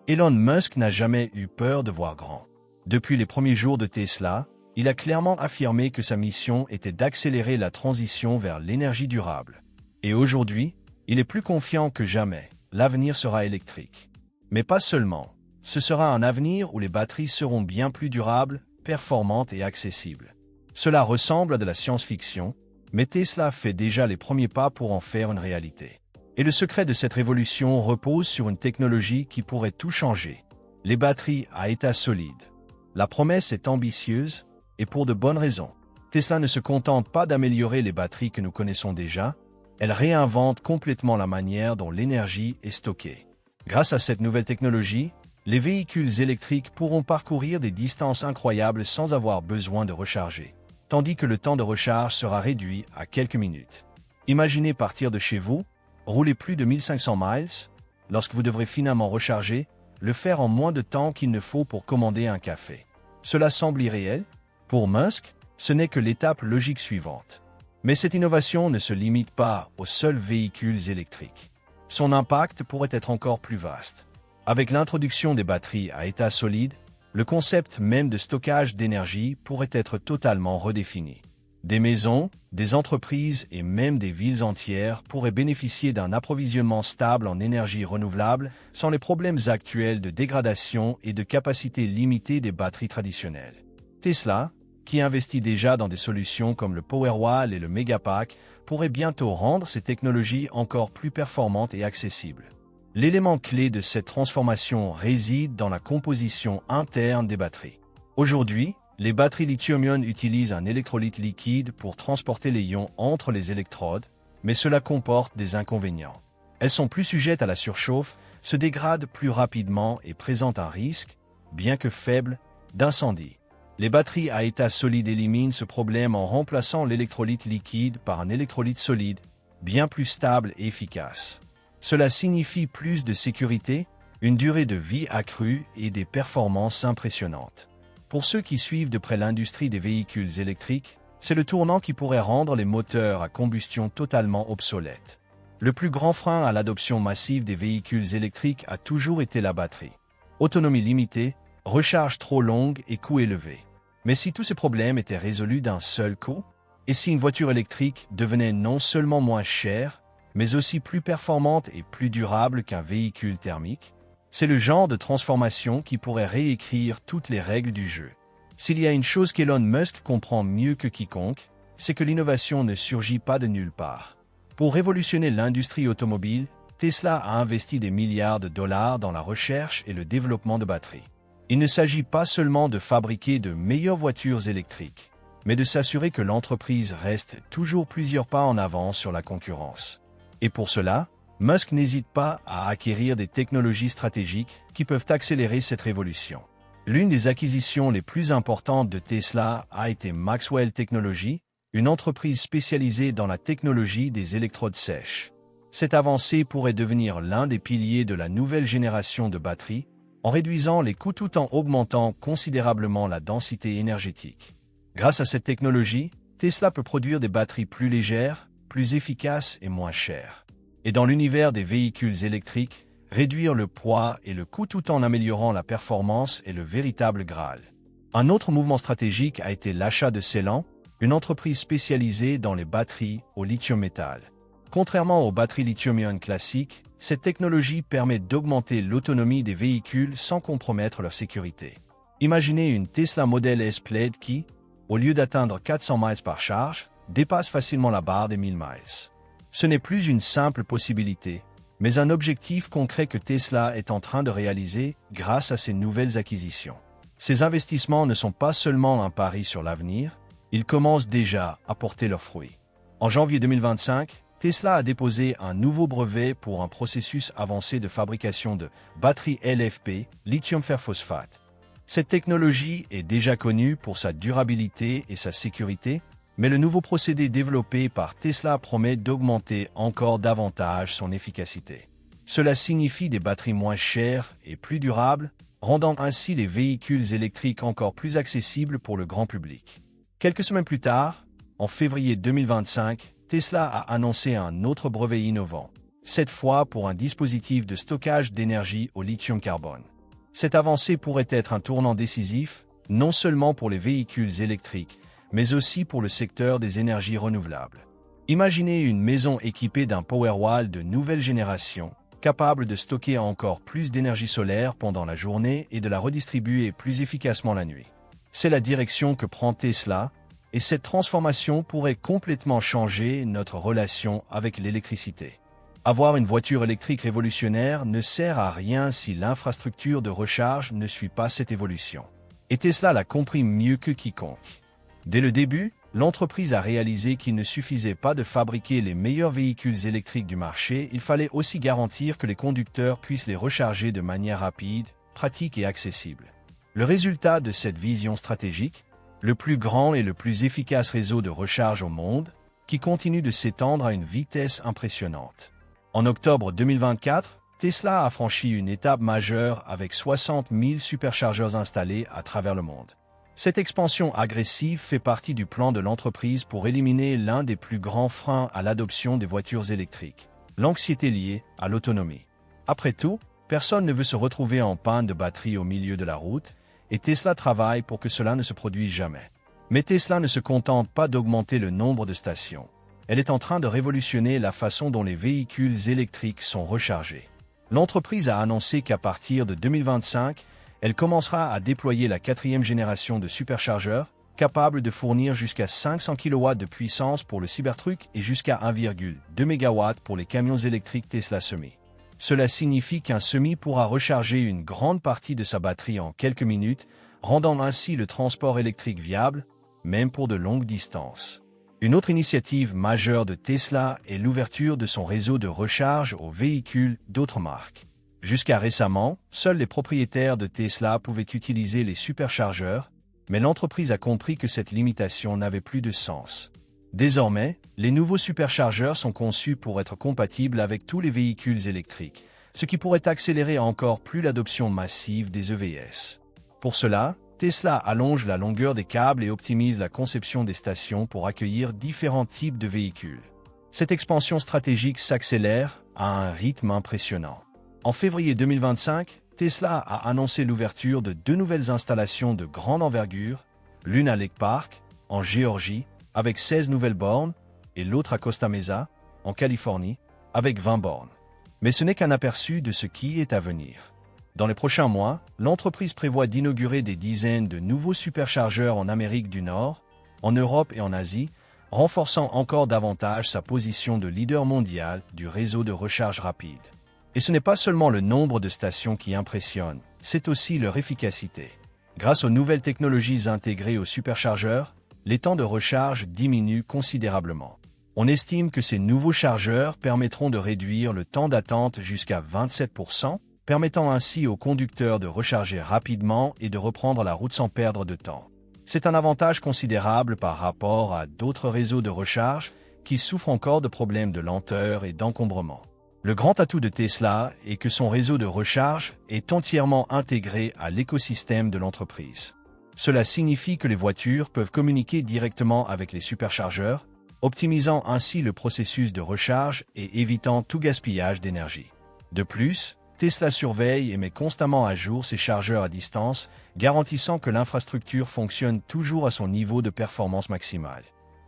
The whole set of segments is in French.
Elon Musk n'a jamais eu peur de voir grand. Depuis les premiers jours de Tesla, il a clairement affirmé que sa mission était d'accélérer la transition vers l'énergie durable. Et aujourd'hui, il est plus confiant que jamais. L'avenir sera électrique. Mais pas seulement. Ce sera un avenir où les batteries seront bien plus durables, performantes et accessibles. Cela ressemble à de la science-fiction, mais Tesla fait déjà les premiers pas pour en faire une réalité. Et le secret de cette révolution repose sur une technologie qui pourrait tout changer. Les batteries à état solide. La promesse est ambitieuse, et pour de bonnes raisons. Tesla ne se contente pas d'améliorer les batteries que nous connaissons déjà, elle réinvente complètement la manière dont l'énergie est stockée. Grâce à cette nouvelle technologie, les véhicules électriques pourront parcourir des distances incroyables sans avoir besoin de recharger, tandis que le temps de recharge sera réduit à quelques minutes. Imaginez partir de chez vous, rouler plus de 1500 miles, lorsque vous devrez finalement recharger, le faire en moins de temps qu'il ne faut pour commander un café. Cela semble irréel. Pour Musk, ce n'est que l'étape logique suivante. Mais cette innovation ne se limite pas aux seuls véhicules électriques. Son impact pourrait être encore plus vaste. Avec l'introduction des batteries à état solide, le concept même de stockage d'énergie pourrait être totalement redéfini. Des maisons, des entreprises et même des villes entières pourraient bénéficier d'un approvisionnement stable en énergie renouvelable sans les problèmes actuels de dégradation et de capacité limitée des batteries traditionnelles. Tesla, qui investit déjà dans des solutions comme le Powerwall et le Megapack, pourrait bientôt rendre ces technologies encore plus performantes et accessibles. L'élément clé de cette transformation réside dans la composition interne des batteries. Aujourd'hui, les batteries lithium-ion utilisent un électrolyte liquide pour transporter les ions entre les électrodes, mais cela comporte des inconvénients. Elles sont plus sujettes à la surchauffe, se dégradent plus rapidement et présentent un risque, bien que faible, d'incendie. Les batteries à état solide éliminent ce problème en remplaçant l'électrolyte liquide par un électrolyte solide, bien plus stable et efficace. Cela signifie plus de sécurité, une durée de vie accrue et des performances impressionnantes. Pour ceux qui suivent de près l'industrie des véhicules électriques, c'est le tournant qui pourrait rendre les moteurs à combustion totalement obsolètes. Le plus grand frein à l'adoption massive des véhicules électriques a toujours été la batterie. Autonomie limitée, recharge trop longue et coût élevé. Mais si tous ces problèmes étaient résolus d'un seul coup, et si une voiture électrique devenait non seulement moins chère, mais aussi plus performante et plus durable qu'un véhicule thermique, c'est le genre de transformation qui pourrait réécrire toutes les règles du jeu. S'il y a une chose qu'Elon Musk comprend mieux que quiconque, c'est que l'innovation ne surgit pas de nulle part. Pour révolutionner l'industrie automobile, Tesla a investi des milliards de dollars dans la recherche et le développement de batteries. Il ne s'agit pas seulement de fabriquer de meilleures voitures électriques, mais de s'assurer que l'entreprise reste toujours plusieurs pas en avant sur la concurrence. Et pour cela, Musk n'hésite pas à acquérir des technologies stratégiques qui peuvent accélérer cette révolution. L'une des acquisitions les plus importantes de Tesla a été Maxwell Technologies, une entreprise spécialisée dans la technologie des électrodes sèches. Cette avancée pourrait devenir l'un des piliers de la nouvelle génération de batteries, en réduisant les coûts tout en augmentant considérablement la densité énergétique. Grâce à cette technologie, Tesla peut produire des batteries plus légères, plus efficaces et moins chères. Et dans l'univers des véhicules électriques, réduire le poids et le coût tout en améliorant la performance est le véritable Graal. Un autre mouvement stratégique a été l'achat de Ceylan, une entreprise spécialisée dans les batteries au lithium-métal. Contrairement aux batteries lithium-ion classiques, cette technologie permet d'augmenter l'autonomie des véhicules sans compromettre leur sécurité. Imaginez une Tesla Model S Plaid qui, au lieu d'atteindre 400 miles par charge, dépasse facilement la barre des 1000 miles. Ce n'est plus une simple possibilité, mais un objectif concret que Tesla est en train de réaliser grâce à ses nouvelles acquisitions. Ces investissements ne sont pas seulement un pari sur l'avenir, ils commencent déjà à porter leurs fruits. En janvier 2025, Tesla a déposé un nouveau brevet pour un processus avancé de fabrication de batteries LFP, lithium fer phosphate. Cette technologie est déjà connue pour sa durabilité et sa sécurité, mais le nouveau procédé développé par Tesla promet d'augmenter encore davantage son efficacité. Cela signifie des batteries moins chères et plus durables, rendant ainsi les véhicules électriques encore plus accessibles pour le grand public. Quelques semaines plus tard, en février 2025, Tesla a annoncé un autre brevet innovant, cette fois pour un dispositif de stockage d'énergie au lithium-carbone. Cette avancée pourrait être un tournant décisif, non seulement pour les véhicules électriques, mais aussi pour le secteur des énergies renouvelables. Imaginez une maison équipée d'un Powerwall de nouvelle génération, capable de stocker encore plus d'énergie solaire pendant la journée et de la redistribuer plus efficacement la nuit. C'est la direction que prend Tesla, et cette transformation pourrait complètement changer notre relation avec l'électricité. Avoir une voiture électrique révolutionnaire ne sert à rien si l'infrastructure de recharge ne suit pas cette évolution. Et Tesla l'a compris mieux que quiconque. Dès le début, l'entreprise a réalisé qu'il ne suffisait pas de fabriquer les meilleurs véhicules électriques du marché, il fallait aussi garantir que les conducteurs puissent les recharger de manière rapide, pratique et accessible. Le résultat de cette vision stratégique, le plus grand et le plus efficace réseau de recharge au monde, qui continue de s'étendre à une vitesse impressionnante. En octobre 2024, Tesla a franchi une étape majeure avec 60 000 superchargeurs installés à travers le monde. Cette expansion agressive fait partie du plan de l'entreprise pour éliminer l'un des plus grands freins à l'adoption des voitures électriques, l'anxiété liée à l'autonomie. Après tout, personne ne veut se retrouver en panne de batterie au milieu de la route, et Tesla travaille pour que cela ne se produise jamais. Mais Tesla ne se contente pas d'augmenter le nombre de stations. Elle est en train de révolutionner la façon dont les véhicules électriques sont rechargés. L'entreprise a annoncé qu'à partir de 2025, elle commencera à déployer la 4e génération de superchargeurs, capable de fournir jusqu'à 500 kW de puissance pour le Cybertruck et jusqu'à 1,2 MW pour les camions électriques Tesla Semi. Cela signifie qu'un Semi pourra recharger une grande partie de sa batterie en quelques minutes, rendant ainsi le transport électrique viable, même pour de longues distances. Une autre initiative majeure de Tesla est l'ouverture de son réseau de recharge aux véhicules d'autres marques. Jusqu'à récemment, seuls les propriétaires de Tesla pouvaient utiliser les superchargeurs, mais l'entreprise a compris que cette limitation n'avait plus de sens. Désormais, les nouveaux superchargeurs sont conçus pour être compatibles avec tous les véhicules électriques, ce qui pourrait accélérer encore plus l'adoption massive des EVS. Pour cela, Tesla allonge la longueur des câbles et optimise la conception des stations pour accueillir différents types de véhicules. Cette expansion stratégique s'accélère à un rythme impressionnant. En février 2025, Tesla a annoncé l'ouverture de 2 nouvelles installations de grande envergure, l'une à Lake Park, en Géorgie, avec 16 nouvelles bornes, et l'autre à Costa Mesa, en Californie, avec 20 bornes. Mais ce n'est qu'un aperçu de ce qui est à venir. Dans les prochains mois, l'entreprise prévoit d'inaugurer des dizaines de nouveaux superchargeurs en Amérique du Nord, en Europe et en Asie, renforçant encore davantage sa position de leader mondial du réseau de recharge rapide. Et ce n'est pas seulement le nombre de stations qui impressionne, c'est aussi leur efficacité. Grâce aux nouvelles technologies intégrées aux superchargeurs, les temps de recharge diminuent considérablement. On estime que ces nouveaux chargeurs permettront de réduire le temps d'attente jusqu'à 27%, permettant ainsi aux conducteurs de recharger rapidement et de reprendre la route sans perdre de temps. C'est un avantage considérable par rapport à d'autres réseaux de recharge qui souffrent encore de problèmes de lenteur et d'encombrement. Le grand atout de Tesla est que son réseau de recharge est entièrement intégré à l'écosystème de l'entreprise. Cela signifie que les voitures peuvent communiquer directement avec les superchargeurs, optimisant ainsi le processus de recharge et évitant tout gaspillage d'énergie. De plus, Tesla surveille et met constamment à jour ses chargeurs à distance, garantissant que l'infrastructure fonctionne toujours à son niveau de performance maximale.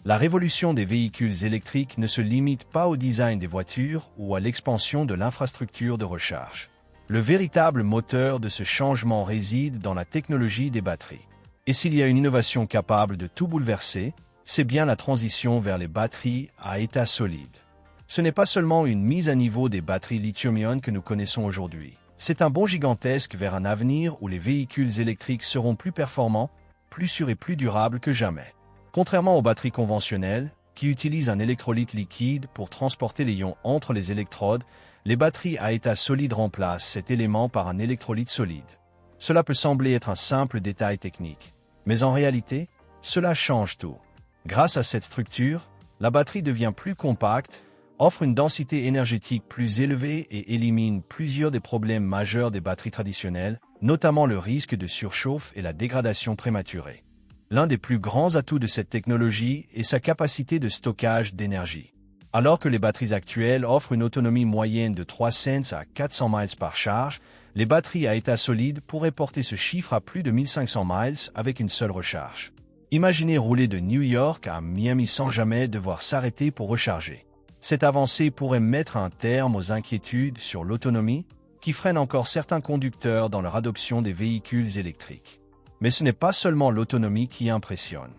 La révolution des véhicules électriques ne se limite pas au design des voitures ou à l'expansion de l'infrastructure de recharge. Le véritable moteur de ce changement réside dans la technologie des batteries. Et s'il y a une innovation capable de tout bouleverser, c'est bien la transition vers les batteries à état solide. Ce n'est pas seulement une mise à niveau des batteries lithium-ion que nous connaissons aujourd'hui. C'est un bond gigantesque vers un avenir où les véhicules électriques seront plus performants, plus sûrs et plus durables que jamais. Contrairement aux batteries conventionnelles, qui utilisent un électrolyte liquide pour transporter les ions entre les électrodes, les batteries à état solide remplacent cet élément par un électrolyte solide. Cela peut sembler être un simple détail technique, mais en réalité, cela change tout. Grâce à cette structure, la batterie devient plus compacte, offre une densité énergétique plus élevée et élimine plusieurs des problèmes majeurs des batteries traditionnelles, notamment le risque de surchauffe et la dégradation prématurée. L'un des plus grands atouts de cette technologie est sa capacité de stockage d'énergie. Alors que les batteries actuelles offrent une autonomie moyenne de 300 à 400 miles par charge, Les batteries à état solide pourraient porter ce chiffre à plus de 1500 miles avec une seule recharge. Imaginez rouler de New York à Miami sans jamais devoir s'arrêter pour recharger. Cette avancée pourrait mettre un terme aux inquiétudes sur l'autonomie qui freinent encore certains conducteurs dans leur adoption des véhicules électriques. Mais ce n'est pas seulement l'autonomie qui impressionne.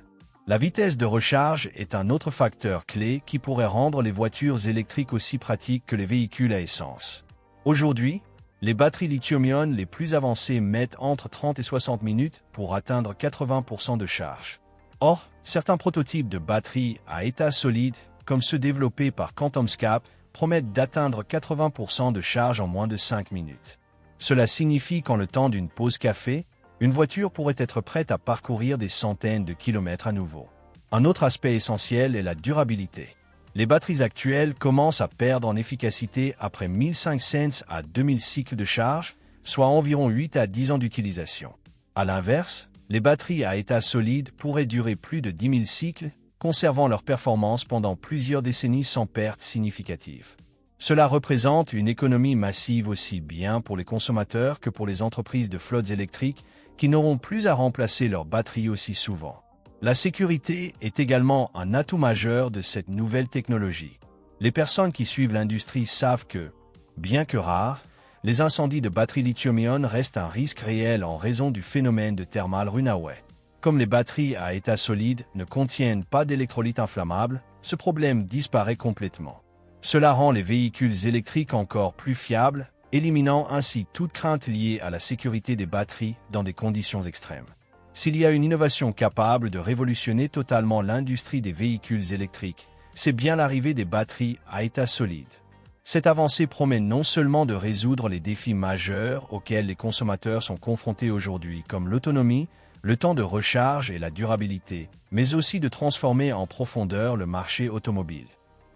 La vitesse de recharge est un autre facteur clé qui pourrait rendre les voitures électriques aussi pratiques que les véhicules à essence. Aujourd'hui, les batteries lithium-ion les plus avancées mettent entre 30 et 60 minutes pour atteindre 80% de charge. Or, certains prototypes de batteries à état solide, comme ceux développés par QuantumScape, promettent d'atteindre 80% de charge en moins de 5 minutes. Cela signifie qu'en le temps d'une pause café, une voiture pourrait être prête à parcourir des centaines de kilomètres à nouveau. Un autre aspect essentiel est la durabilité. Les batteries actuelles commencent à perdre en efficacité après 1500 à 2000 cycles de charge, soit environ 8 à 10 ans d'utilisation. À l'inverse, les batteries à état solide pourraient durer plus de 10 000 cycles, conservant leur performance pendant plusieurs décennies sans perte significative. Cela représente une économie massive aussi bien pour les consommateurs que pour les entreprises de flottes électriques qui n'auront plus à remplacer leurs batteries aussi souvent. La sécurité est également un atout majeur de cette nouvelle technologie. Les personnes qui suivent l'industrie savent que, bien que rares, les incendies de batteries lithium-ion restent un risque réel en raison du phénomène de thermal runaway. Comme les batteries à état solide ne contiennent pas d'électrolytes inflammables, ce problème disparaît complètement. Cela rend les véhicules électriques encore plus fiables, éliminant ainsi toute crainte liée à la sécurité des batteries dans des conditions extrêmes. S'il y a une innovation capable de révolutionner totalement l'industrie des véhicules électriques, c'est bien l'arrivée des batteries à état solide. Cette avancée promet non seulement de résoudre les défis majeurs auxquels les consommateurs sont confrontés aujourd'hui, comme l'autonomie, le temps de recharge et la durabilité, mais aussi de transformer en profondeur le marché automobile.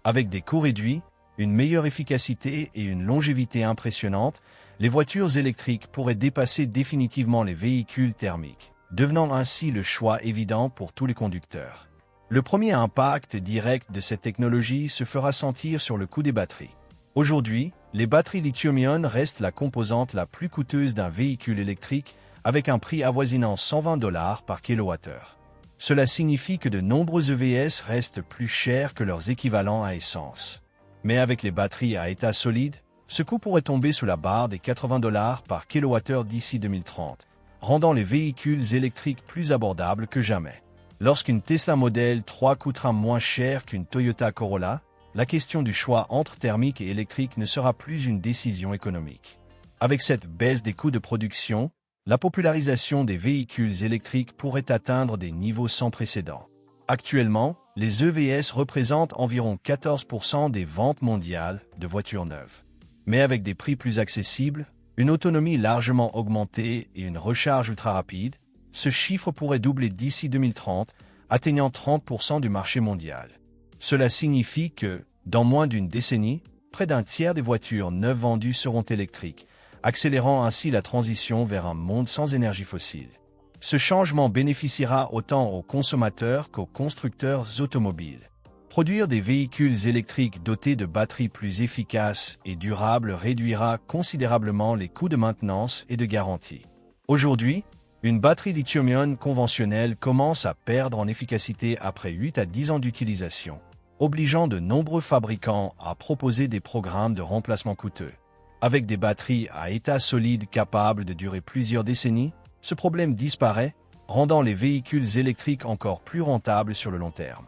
Avec des coûts réduits, une meilleure efficacité et une longévité impressionnante, les voitures électriques pourraient dépasser définitivement les véhicules thermiques, devenant ainsi le choix évident pour tous les conducteurs. Le premier impact direct de cette technologie se fera sentir sur le coût des batteries. Aujourd'hui, les batteries lithium-ion restent la composante la plus coûteuse d'un véhicule électrique avec un prix avoisinant $120 par kilowattheure. Cela signifie que de nombreux EVS restent plus chers que leurs équivalents à essence. Mais avec les batteries à état solide, ce coût pourrait tomber sous la barre des $80 par kilowattheure d'ici 2030, rendant les véhicules électriques plus abordables que jamais. Lorsqu'une Tesla Model 3 coûtera moins cher qu'une Toyota Corolla, la question du choix entre thermique et électrique ne sera plus une décision économique. Avec cette baisse des coûts de production, la popularisation des véhicules électriques pourrait atteindre des niveaux sans précédent. Actuellement, les EVS représentent environ 14% des ventes mondiales de voitures neuves. Mais avec des prix plus accessibles, une autonomie largement augmentée et une recharge ultra rapide, ce chiffre pourrait doubler d'ici 2030, atteignant 30% du marché mondial. Cela signifie que, dans moins d'une décennie, près d'un tiers des voitures neuves vendues seront électriques, accélérant ainsi la transition vers un monde sans énergie fossile. Ce changement bénéficiera autant aux consommateurs qu'aux constructeurs automobiles. Produire des véhicules électriques dotés de batteries plus efficaces et durables réduira considérablement les coûts de maintenance et de garantie. Aujourd'hui, une batterie lithium-ion conventionnelle commence à perdre en efficacité après 8 à 10 ans d'utilisation, obligeant de nombreux fabricants à proposer des programmes de remplacement coûteux. Avec des batteries à état solide capables de durer plusieurs décennies, ce problème disparaît, rendant les véhicules électriques encore plus rentables sur le long terme.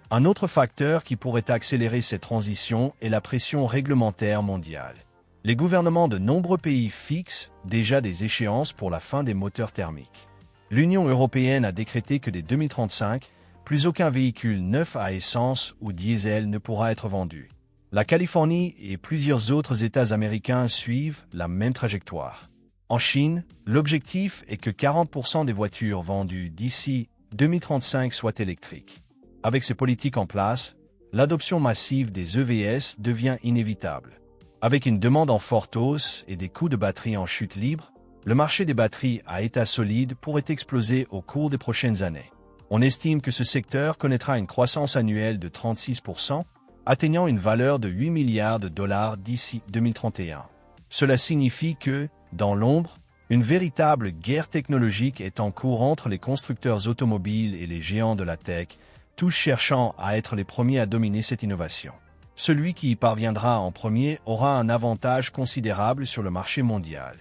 Un autre facteur qui pourrait accélérer cette transition est la pression réglementaire mondiale. Les gouvernements de nombreux pays fixent déjà des échéances pour la fin des moteurs thermiques. L'Union européenne a décrété que dès 2035, plus aucun véhicule neuf à essence ou diesel ne pourra être vendu. La Californie et plusieurs autres États américains suivent la même trajectoire. En Chine, l'objectif est que 40% des voitures vendues d'ici 2035 soient électriques. Avec ces politiques en place, l'adoption massive des EVS devient inévitable. Avec une demande en forte hausse et des coûts de batterie en chute libre, le marché des batteries à état solide pourrait exploser au cours des prochaines années. On estime que ce secteur connaîtra une croissance annuelle de 36%, atteignant une valeur de $8 milliards d'ici 2031. Cela signifie que, Dans l'ombre, une véritable guerre technologique est en cours entre les constructeurs automobiles et les géants de la tech, tous cherchant à être les premiers à dominer cette innovation. Celui qui y parviendra en premier aura un avantage considérable sur le marché mondial.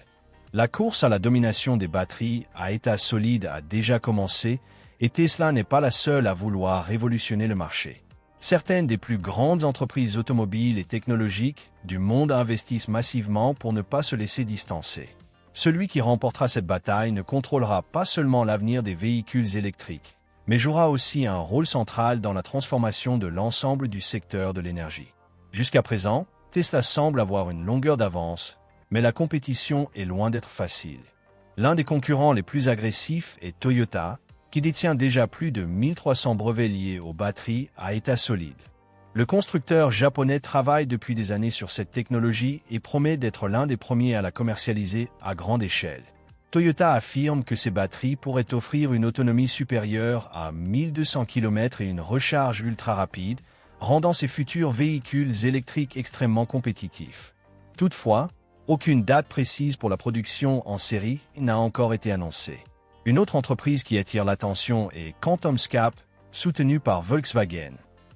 La course à la domination des batteries à état solide a déjà commencé et Tesla n'est pas la seule à vouloir révolutionner le marché. Certaines des plus grandes entreprises automobiles et technologiques du monde investissent massivement pour ne pas se laisser distancer. Celui qui remportera cette bataille ne contrôlera pas seulement l'avenir des véhicules électriques, mais jouera aussi un rôle central dans la transformation de l'ensemble du secteur de l'énergie. Jusqu'à présent, Tesla semble avoir une longueur d'avance, mais la compétition est loin d'être facile. L'un des concurrents les plus agressifs est Toyota, qui détient déjà plus de 1300 brevets liés aux batteries à état solide. Le constructeur japonais travaille depuis des années sur cette technologie et promet d'être l'un des premiers à la commercialiser à grande échelle. Toyota affirme que ces batteries pourraient offrir une autonomie supérieure à 1200 km et une recharge ultra rapide, rendant ces futurs véhicules électriques extrêmement compétitifs. Toutefois, aucune date précise pour la production en série n'a encore été annoncée. Une autre entreprise qui attire l'attention est QuantumScape, soutenue par Volkswagen.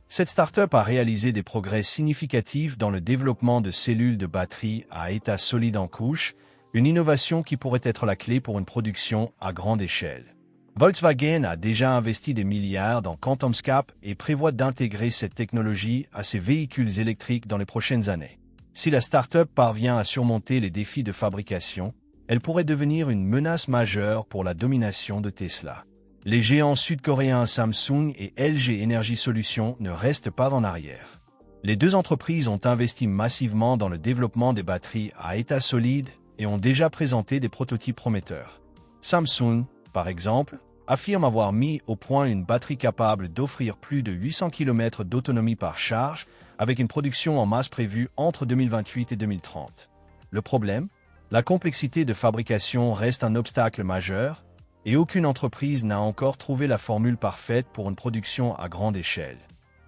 Cette start-up a réalisé des progrès significatifs dans le développement de cellules de batterie à état solide en couche, une innovation qui pourrait être la clé pour une production à grande échelle. Volkswagen a déjà investi des milliards dans QuantumScape et prévoit d'intégrer cette technologie à ses véhicules électriques dans les prochaines années. Si la start-up parvient à surmonter les défis de fabrication, elle pourrait devenir une menace majeure pour la domination de Tesla. Les géants sud-coréens Samsung et LG Energy Solutions ne restent pas en arrière. Les deux entreprises ont investi massivement dans le développement des batteries à état solide et ont déjà présenté des prototypes prometteurs. Samsung, par exemple, affirme avoir mis au point une batterie capable d'offrir plus de 800 km d'autonomie par charge, avec une production en masse prévue entre 2028 et 2030. Le problème ? La complexité de fabrication reste un obstacle majeur, et aucune entreprise n'a encore trouvé la formule parfaite pour une production à grande échelle.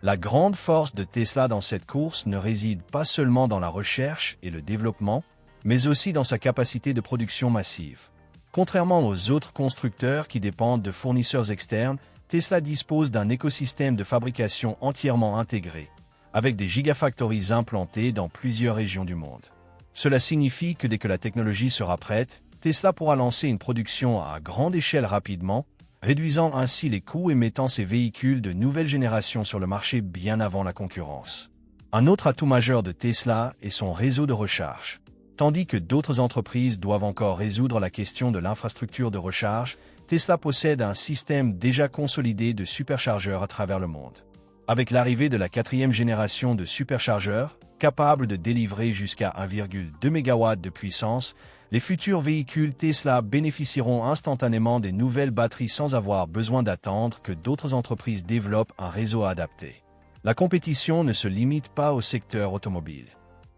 La grande force de Tesla dans cette course ne réside pas seulement dans la recherche et le développement, mais aussi dans sa capacité de production massive. Contrairement aux autres constructeurs qui dépendent de fournisseurs externes, Tesla dispose d'un écosystème de fabrication entièrement intégré, avec des gigafactories implantées dans plusieurs régions du monde. Cela signifie que dès que la technologie sera prête, Tesla pourra lancer une production à grande échelle rapidement, réduisant ainsi les coûts et mettant ses véhicules de nouvelle génération sur le marché bien avant la concurrence. Un autre atout majeur de Tesla est son réseau de recharge. Tandis que d'autres entreprises doivent encore résoudre la question de l'infrastructure de recharge, Tesla possède un système déjà consolidé de superchargeurs à travers le monde. Avec l'arrivée de la 4e génération de superchargeurs, capable de délivrer jusqu'à 1,2 MW de puissance, les futurs véhicules Tesla bénéficieront instantanément des nouvelles batteries sans avoir besoin d'attendre que d'autres entreprises développent un réseau adapté. La compétition ne se limite pas au secteur automobile.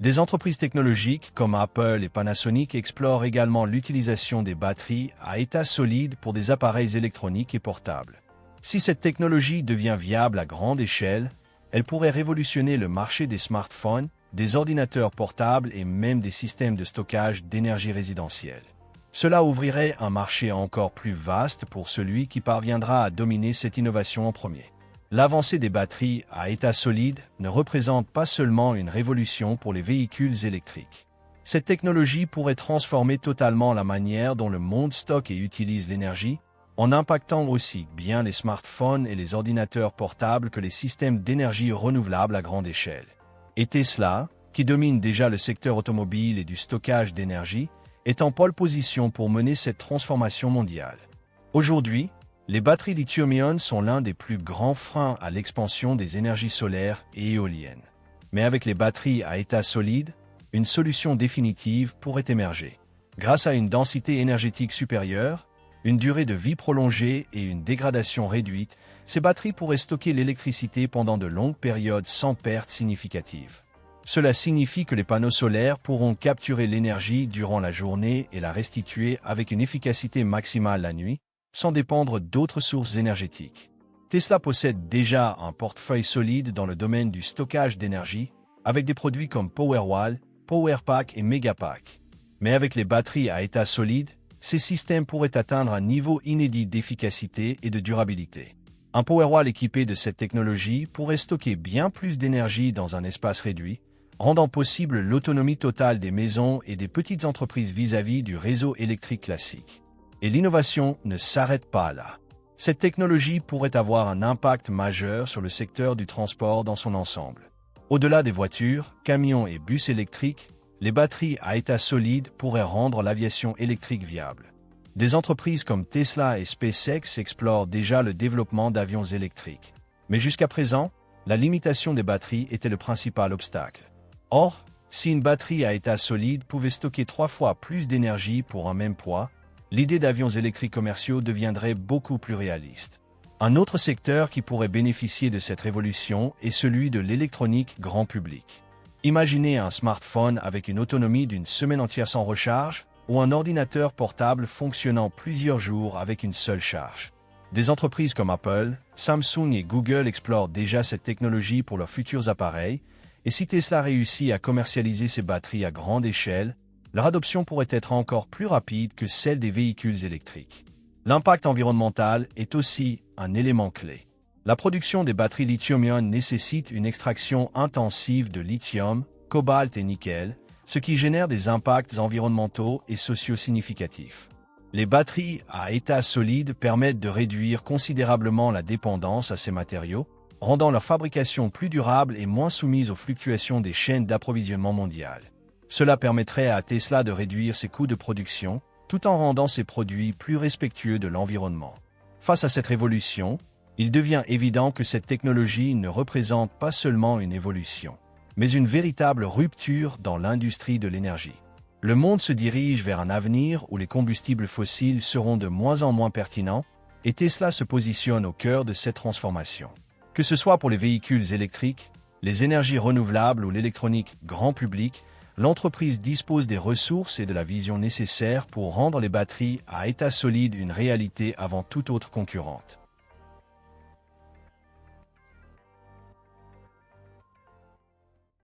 Des entreprises technologiques comme Apple et Panasonic explorent également l'utilisation des batteries à état solide pour des appareils électroniques et portables. Si cette technologie devient viable à grande échelle, elle pourrait révolutionner le marché des smartphones, des ordinateurs portables et même des systèmes de stockage d'énergie résidentielle. Cela ouvrirait un marché encore plus vaste pour celui qui parviendra à dominer cette innovation en premier. L'avancée des batteries à état solide ne représente pas seulement une révolution pour les véhicules électriques. Cette technologie pourrait transformer totalement la manière dont le monde stocke et utilise l'énergie, en impactant aussi bien les smartphones et les ordinateurs portables que les systèmes d'énergie renouvelable à grande échelle. Et Tesla, qui domine déjà le secteur automobile et du stockage d'énergie, est en pole position pour mener cette transformation mondiale. Aujourd'hui, les batteries lithium-ion sont l'un des plus grands freins à l'expansion des énergies solaires et éoliennes. Mais avec les batteries à état solide, une solution définitive pourrait émerger. Grâce à une densité énergétique supérieure, une durée de vie prolongée et une dégradation réduite, ces batteries pourraient stocker l'électricité pendant de longues périodes sans perte significative. Cela signifie que les panneaux solaires pourront capturer l'énergie durant la journée et la restituer avec une efficacité maximale la nuit, sans dépendre d'autres sources énergétiques. Tesla possède déjà un portefeuille solide dans le domaine du stockage d'énergie, avec des produits comme Powerwall, Powerpack et Megapack. Mais avec les batteries à état solide, ces systèmes pourraient atteindre un niveau inédit d'efficacité et de durabilité. Un Powerwall équipé de cette technologie pourrait stocker bien plus d'énergie dans un espace réduit, rendant possible l'autonomie totale des maisons et des petites entreprises vis-à-vis du réseau électrique classique. Et l'innovation ne s'arrête pas là. Cette technologie pourrait avoir un impact majeur sur le secteur du transport dans son ensemble. Au-delà des voitures, camions et bus électriques, les batteries à état solide pourraient rendre l'aviation électrique viable. Des entreprises comme Tesla et SpaceX explorent déjà le développement d'avions électriques. Mais jusqu'à présent, la limitation des batteries était le principal obstacle. Or, si une batterie à état solide pouvait stocker 3 fois plus d'énergie pour un même poids, l'idée d'avions électriques commerciaux deviendrait beaucoup plus réaliste. Un autre secteur qui pourrait bénéficier de cette révolution est celui de l'électronique grand public. Imaginez un smartphone avec une autonomie d'une semaine entière sans recharge ou un ordinateur portable fonctionnant plusieurs jours avec une seule charge. Des entreprises comme Apple, Samsung et Google explorent déjà cette technologie pour leurs futurs appareils, et si Tesla réussit à commercialiser ses batteries à grande échelle, leur adoption pourrait être encore plus rapide que celle des véhicules électriques. L'impact environnemental est aussi un élément clé. La production des batteries lithium-ion nécessite une extraction intensive de lithium, cobalt et nickel, ce qui génère des impacts environnementaux et sociaux significatifs. Les batteries à état solide permettent de réduire considérablement la dépendance à ces matériaux, rendant leur fabrication plus durable et moins soumise aux fluctuations des chaînes d'approvisionnement mondiales. Cela permettrait à Tesla de réduire ses coûts de production, tout en rendant ses produits plus respectueux de l'environnement. Face à cette révolution, il devient évident que cette technologie ne représente pas seulement une évolution, mais une véritable rupture dans l'industrie de l'énergie. Le monde se dirige vers un avenir où les combustibles fossiles seront de moins en moins pertinents, et Tesla se positionne au cœur de cette transformation. Que ce soit pour les véhicules électriques, les énergies renouvelables ou l'électronique grand public, l'entreprise dispose des ressources et de la vision nécessaires pour rendre les batteries à état solide une réalité avant toute autre concurrente.